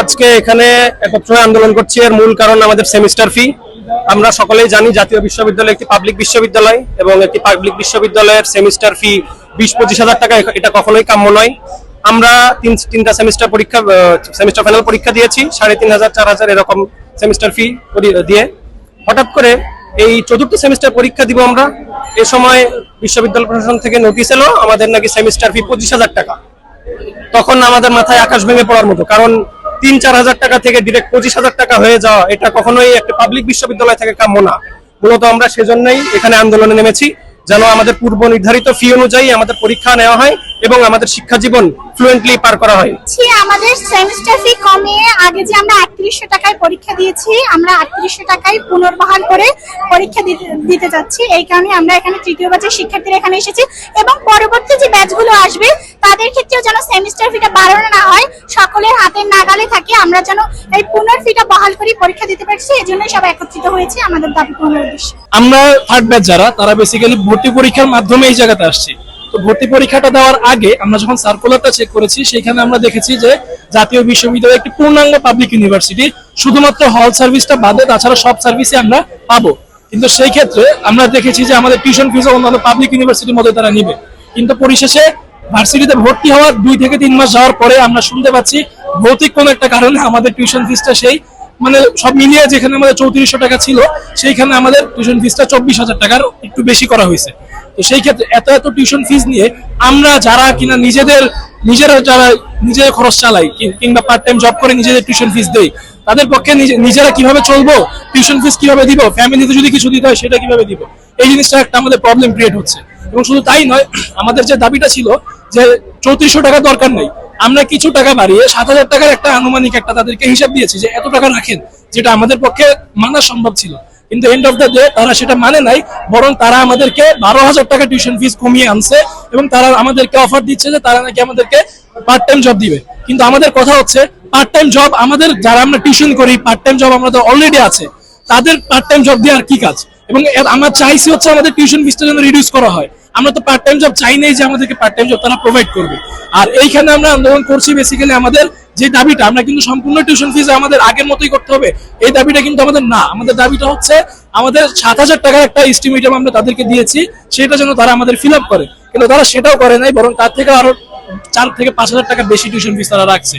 আজকে এখানে একত্র হয়ে আন্দোলন করছি, এর মূল কারণ আমাদের সেমিস্টার ফি। আমরা সকলেই জানি জাতীয় বিশ্ববিদ্যালয় একটি পাবলিক বিশ্ববিদ্যালয় এবং একটি পাবলিক বিশ্ববিদ্যালয়ের সেমিস্টার ফি 20-25 হাজার টাকা, এটা কখনোই কাম্য নয়। আমরা তিনটা সেমিস্টার ফাইনাল পরীক্ষা দিয়েছি 3,500 4,000 এরকম সেমিস্টার ফি দিয়ে। হঠাৎ করে এই চতুর্থ সেমিস্টার পরীক্ষা দিব আমরা, এ সময় বিশ্ববিদ্যালয় প্রশাসন থেকে নোটিশ এলো আমাদের নাকি সেমিস্টার ফি 25,000 টাকা। তখন আমাদের মাথায় আকাশ ভেঙে পড়ার মতো, কারণ 3-4 হাজার টাকা থেকে ডিরেক্ট 25,000 টাকা হয়ে যাওয়া এটা কখনোই একটা পাবলিক বিশ্ববিদ্যালয় থেকে কাম্য না। মূলত আমরা সেজন্যই এখানে আন্দোলনে নেমেছি, যেন আমাদের পূর্ব নির্ধারিত ফি অনুযায়ী আমাদের পরীক্ষা নেওয়া হয় এবং আমাদের শিক্ষা জীবন ফ্লুয়েন্টলি পার করা হয়। আমাদের সেমিস্টার ফি কমিয়ে আগে যে আমরা 3800 টাকায় পরীক্ষা দিয়েছি, আমরা 3800 টাকায় পুনর্বহাল করে পরীক্ষা দিতে যাচ্ছি। এই কারণে আমরা এখানে তৃতীয় ব্যাচের শিক্ষার্থীরা এখানে এসেছি এবং পরবর্তী যে ব্যাচগুলো আসবে তাদের ক্ষেত্রেও যেন সেমিস্টার ফিটা বাড়ানো না হয়, সকলের হাতের নাগালে থাকে, আমরা যেন এই পুনর ফিটা বহাল করে পরীক্ষা দিতে পারছি। এই জন্যই সবাই একত্রিত হয়েছে আমাদের দাবি পূরণের উদ্দেশ্যে। আমরা থার্ড ব্যাচ যারা, তারা বেসিক্যালি ভর্তি পরীক্ষার মাধ্যমে এই জায়গাতে আসছি। তো ভর্তি পরীক্ষাটা দেওয়ার আগে আমরা যখন সার্কুলারটা চেক করেছি, সেখানে আমরা দেখেছি যে জাতীয় বিশ্ববিদ্যালয় একটি পূর্ণাঙ্গ পাবলিক ইউনিভার্সিটি, শুধুমাত্র হল সার্ভিসটা বাদে তাছাড়া সব সার্ভিসে আমরা পাবো। কিন্তু সেই ক্ষেত্রে আমরা দেখেছি যে আমাদের টিউশন ফিসও অন্যান্য পাবলিক ইউনিভার্সিটির মধ্যে তারা নিবে। কিন্তু পরিশেষে ভার্সিটিতে ভর্তি হওয়ার 2 থেকে 3 মাস যাওয়ার পরে আমরা শুনতে পাচ্ছি ভৌতিক কোনো একটা কারণে আমাদের টিউশন ফিসটা মানে সব মিলিয়ে যেখানে আমাদের 3400 টাকা ছিল, সেইখানে আমাদের টিউশন ফিসটা 24,000 টাকার একটু বেশি করা হয়েছে। তো সেই ক্ষেত্রে এত টিউশন ফিস নিয়ে আমরা যারা কিনা নিজেরা খরচ চালাই কিংবা পার্ট টাইম জব করে নিজেদের টিউশন ফিস দেই, তাদের পক্ষে নিজেরা কিভাবে চলবো, টিউশন ফিস কিভাবে দিব, ফ্যামিলিতে যদি কিছু দিতে হয় সেটা কিভাবে দিব, এই জিনিসটা একটা আমাদের প্রবলেম ক্রিয়েট হচ্ছে। এবং শুধু তাই নয়, আমাদের যে দাবিটা ছিল যে 3400 টাকা দরকার নেই, আমরা কিছু টাকা বাড়িয়ে 7,000 টাকার একটা আনুমানিক একটা তাদেরকে হিসাব দিয়েছি যে এত টাকা রাখেন, যেটা আমাদের পক্ষে মানা সম্ভব ছিল। কিন্তু এন্ড অফ দ্য ডে তারা সেটা মানে নাই, বরং তারা আমাদেরকে 12,000 টাকা টিউশন ফিস কমিয়ে আনছে এবং তারা আমাদেরকে অফার দিচ্ছে যে তারা নাকি আমাদেরকে পার্ট টাইম জব দিবে। কিন্তু আমাদের কথা হচ্ছে পার্ট টাইম জব আমাদের যারা আমরা টিউশন করি, পার্ট টাইম জব আমাদের অলরেডি আছে, তাদের পার্ট টাইম জব দিয়ে আর কি কাজ? এবং আমরা চাইছি হচ্ছে আমাদের টিউশন ফিসটা যেন রিডিউস করা হয়। আমরা তো পার্ট টাইম জব চাই নাই যে আমাদেরকে পার্ট টাইম জব তারা প্রোভাইড করবে। আর এইখানে আমরা আন্দোলন করছি বেসিক্যালি আমাদের যে দাবিটা, আমরা কিন্তু সম্পূর্ণ টিউশন ফিস আমাদের আগের মতোই করতে হবে এই দাবিটা কিন্তু আমাদের না। আমাদের দাবিটা হচ্ছে আমাদের 7,000 টাকার একটা এস্টিমেটাম আমরা তাদেরকে দিয়েছি, সেটা যেন তারা আমাদের ফিল আপ করে। কিন্তু তারা সেটাও করে নাই, বরং তার থেকে আরো 4 থেকে 5,000 টাকা বেশি টিউশন ফিস তারা রাখছে।